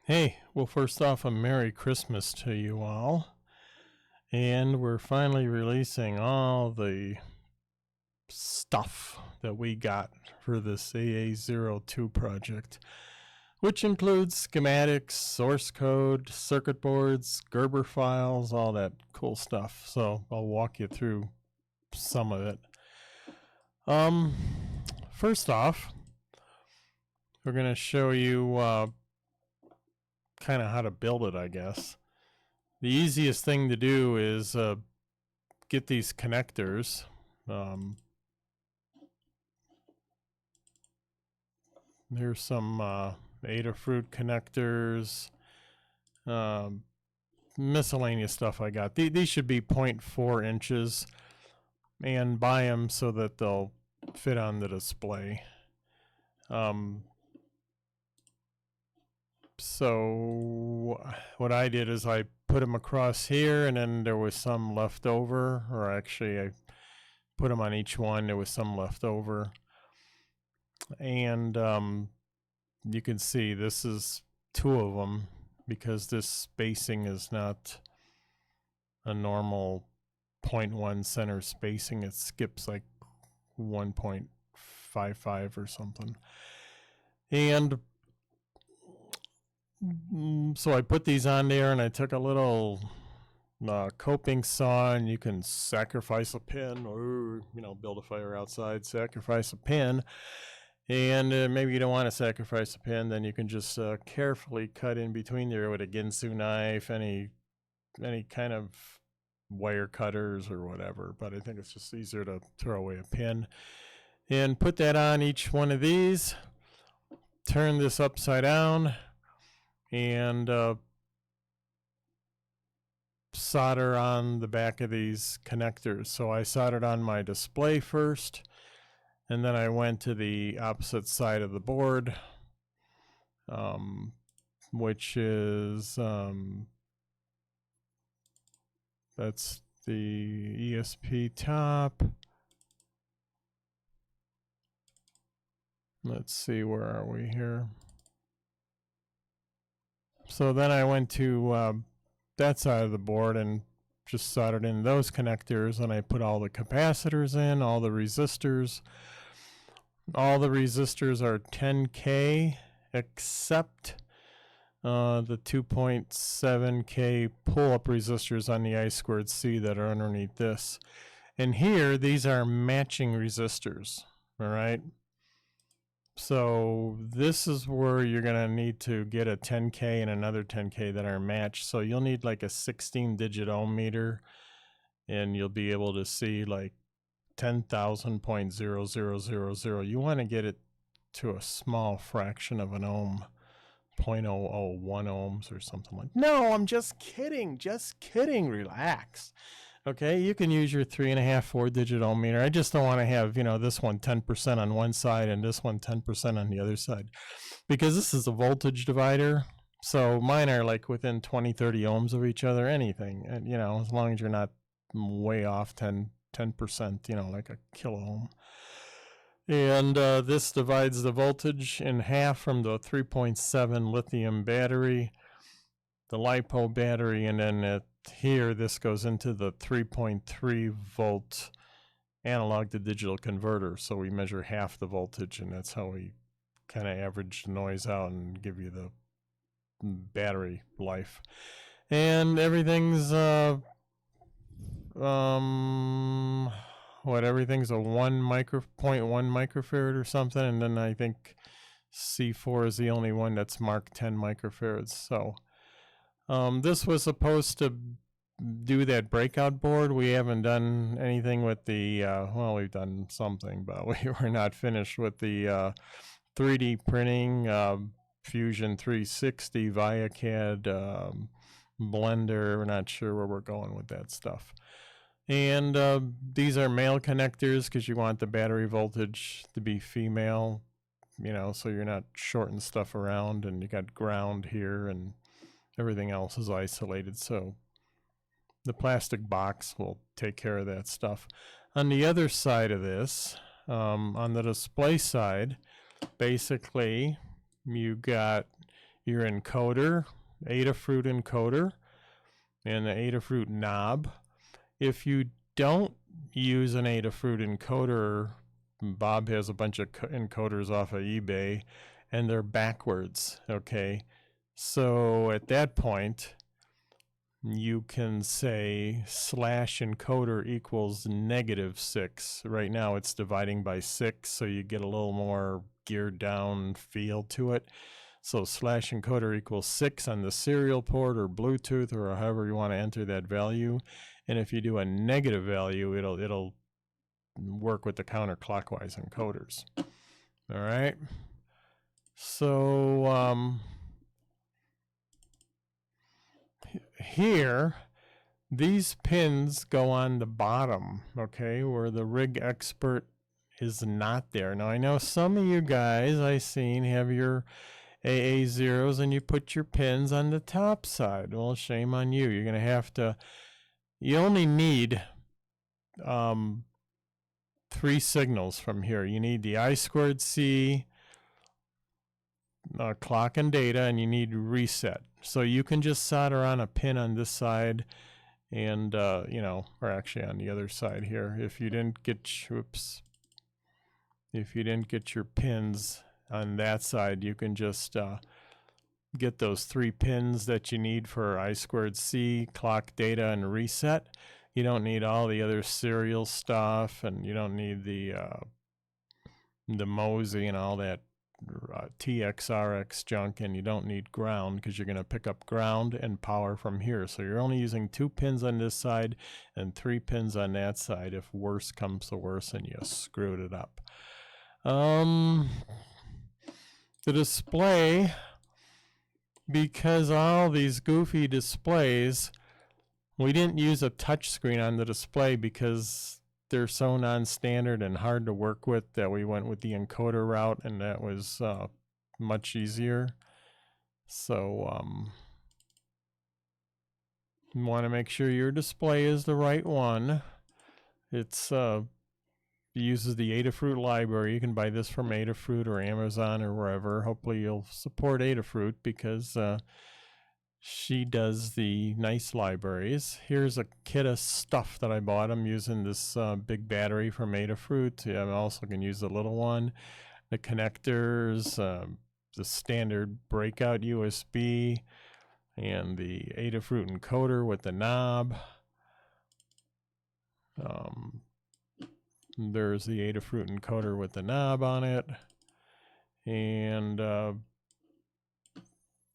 Hey, well, first off, a Merry Christmas to you all. And we're finally releasing all the stuff that we got for this AA02 project, which includes schematics, source code, circuit boards, Gerber files, all that cool stuff. So I'll walk you through some of it. First off, we're going to show you kind of how to build it, I guess. The easiest thing to do is get these connectors. There's some Adafruit connectors, miscellaneous stuff I got. These should be 0.4 inches, and buy them so that they'll fit on the display. So what I did is I put them across here, and then there was some left over, or actually I put them on each one. There was some left over, and you can see this is two of them because this spacing is not a normal 0.1 center spacing. It skips like 1.55 or something. And so I put these on there, and I took a little coping saw, and you can sacrifice a pin, or build a fire outside, sacrifice a pin. And maybe you don't want to sacrifice a pin, then you can just carefully cut in between there with a Ginsu knife, any kind of wire cutters or whatever. But I think it's just easier to throw away a pin. And put that on each one of these. Turn this upside down. And solder on the back of these connectors. So I soldered on my display first, and then I went to the opposite side of the board, which is that's the ESP top. Let's see, where are we here? So then I went to that side of the board and just soldered in those connectors, and I put all the capacitors in, all the resistors. All the resistors are 10K except the 2.7K pull-up resistors on the I2C that are underneath this. And here, these are matching resistors, all right? So this is where you're going to need to get a 10K and another 10K that are matched. So you'll need like a 16-digit ohm meter, and you'll be able to see like 10,000.0000. You want to get it to a small fraction of an ohm, 0.001 ohms or something like that. No, I'm just kidding. Just kidding. Relax. Okay, you can use your 3.5, 4-digit ohm meter. I just don't want to have, this one 10% on one side and this one 10% on the other side, because this is a voltage divider. So mine are like within 20, 30 ohms of each other, anything. And, as long as you're not way off 10%, like a kilo ohm. And this divides the voltage in half from the 3.7 lithium battery, the LiPo battery, and then here this goes into the 3.3 volt analog to digital converter. So we measure half the voltage, and that's how we kind of average the noise out and give you the battery life. And everything's everything's a 0.1 microfarad or something, and then I think C4 is the only one that's marked 10 microfarads. So this was supposed to do that breakout board. We haven't done anything with the, well, we've done something, but we were not finished with the 3D printing, Fusion 360, ViaCAD, Blender. We're not sure where we're going with that stuff. And these are male connectors because you want the battery voltage to be female, so you're not shorting stuff around, and you got ground here, and everything else is isolated, so the plastic box will take care of that stuff. On the other side of this, on the display side, basically you your encoder, Adafruit encoder, and the Adafruit knob. If you don't use an Adafruit encoder, Bob has a bunch of encoders off of eBay, and they're backwards, okay? So at that point, you can say /encoder equals -6. Right now it's dividing by 6, so you get a little more geared down feel to it. So /encoder equals 6 on the serial port or Bluetooth or however you want to enter that value. And if you do a negative value, it'll work with the counterclockwise encoders. All right. So here, these pins go on the bottom, okay, where the rig expert is not there. Now I know some of you guys I've seen have your AA zeros and you put your pins on the top side. Well, shame on you. You're gonna have to, you only need 3 signals from here. You need the I2C, clock and data, and you need reset. So you can just solder on a pin on this side and, you know, or actually on the other side here. If you didn't get, if you didn't get your pins on that side, you can just get those 3 pins that you need for I2C, clock, data, and reset. You don't need all the other serial stuff, and you don't need the MOSI and all that TXRX junk, and you don't need ground because you're going to pick up ground and power from here. So you're only using 2 pins on this side and 3 pins on that side if worse comes to worse and you screwed it up. The display, because all these goofy displays, we didn't use a touch screen on the display because they're so non-standard and hard to work with that we went with the encoder route, and that was much easier. So you want to make sure your display is the right one. It's uses the Adafruit library. You can buy this from Adafruit or Amazon or wherever. Hopefully you'll support Adafruit because she does the nice libraries. Here's a kit of stuff that I bought. I'm using this big battery from Adafruit. I also can use the little one. The connectors, the standard breakout USB, and the Adafruit encoder with the knob. There's the Adafruit encoder with the knob on it. And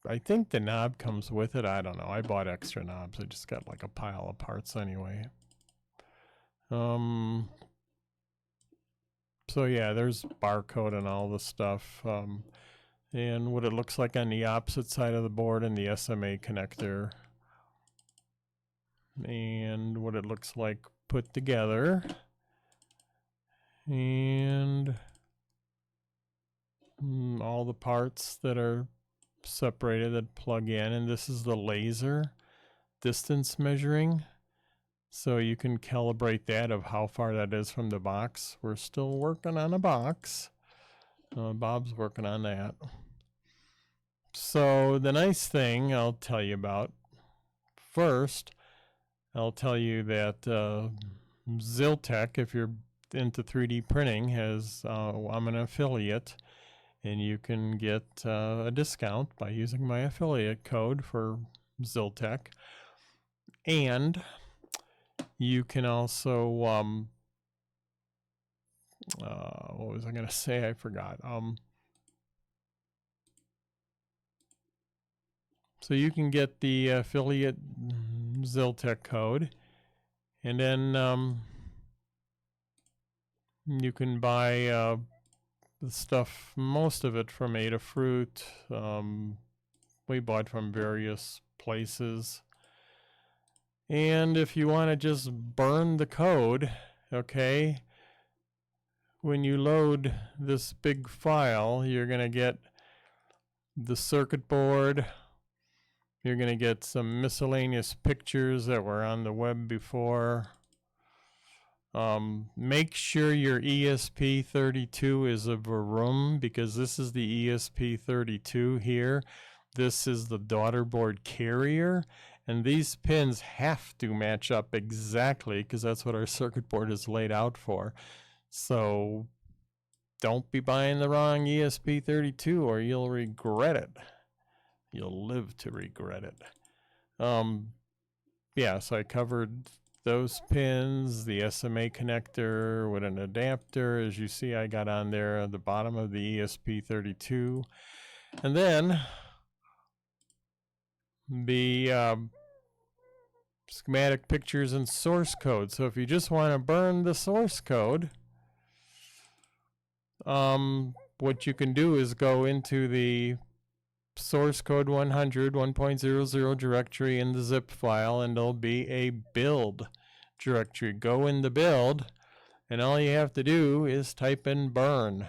I think the knob comes with it. I don't know. I bought extra knobs. I just got like a pile of parts anyway. So yeah, there's barcode and all the stuff. And what it looks like on the opposite side of the board and the SMA connector. And what it looks like put together. And all the parts that are separated that plug in, and this is the laser distance measuring, so you can calibrate that of how far that is from the box. We're still working on a box. Bob's working on that. So the nice thing I'll tell you about first, I'll tell you that Ziltech, if you're into 3D printing, has I'm an affiliate, and you can get a discount by using my affiliate code for Ziltech. And you can also, what was I going to say? I forgot. So you can get the affiliate Ziltech code, and then you can buy the stuff, most of it from Adafruit. We bought from various places. And if you want to just burn the code, okay, when you load this big file, you're going to get the circuit board. You're going to get some miscellaneous pictures that were on the web before. Make sure your ESP32 is a Verum, because this is the ESP32 here. this is the daughter board carrier, and these pins have to match up exactly because that's what our circuit board is laid out for. So don't be buying the wrong ESP32 or you'll regret it. You'll live to regret it. Yeah, so I covered those pins, the SMA connector with an adapter. As you see, I got on there at the bottom of the ESP32. And then the schematic pictures and source code. So if you just want to burn the source code, what you can do is go into the source code 100 1.00 directory in the zip file, and there'll be a build directory. Go in the build, and all you have to do is type in burn.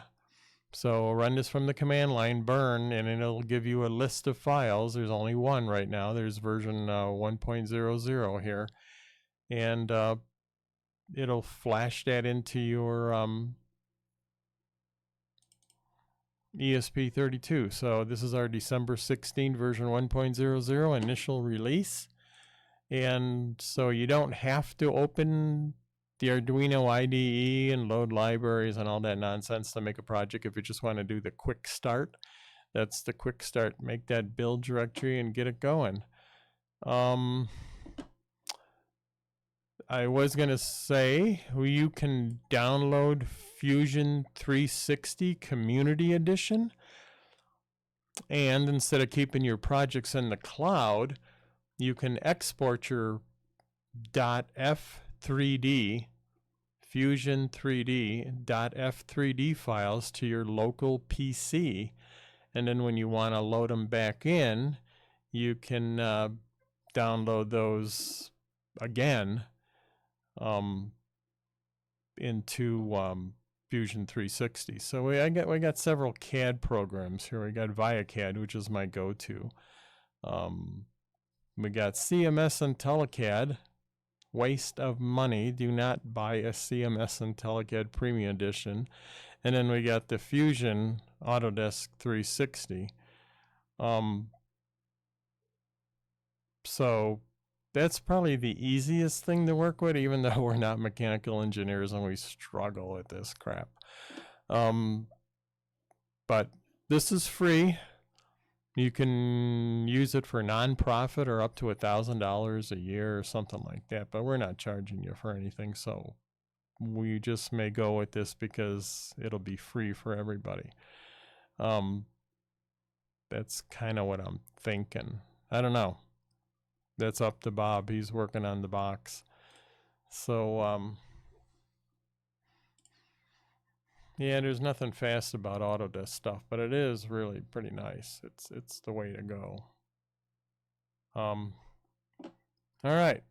So run this from the command line, burn, and it'll give you a list of files. There's only one right now. There's version 1.00 here, and it'll flash that into your ESP32. So this is our December 16 version 1.00 initial release. And so you don't have to open the Arduino IDE and load libraries and all that nonsense to make a project. If you just want to do the quick start, that's the quick start. Make that build directory and get it going. I was going to say you can download Fusion 360 Community Edition, and instead of keeping your projects in the cloud, you can export your .f3d Fusion 3D .f3d files to your local PC, and then when you want to load them back in, you can download those again into Fusion 360. So we got several CAD programs here. We got ViaCAD, which is my go-to. We got CMS IntelliCAD. Waste of money. Do not buy a CMS IntelliCAD Premium Edition. And then we got the Fusion Autodesk 360. So that's probably the easiest thing to work with, even though we're not mechanical engineers and we struggle with this crap. But this is free. You can use it for nonprofit or up to $1,000 a year or something like that, but we're not charging you for anything, so we just may go with this because it'll be free for everybody. That's kind of what I'm thinking. I don't know. That's up to Bob. He's working on the box. So, yeah, there's nothing fast about Autodesk stuff, but it is really pretty nice. It's the way to go. All right.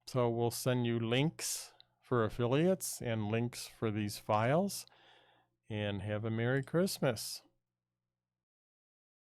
So we'll send you links for affiliates and links for these files, and have a Merry Christmas.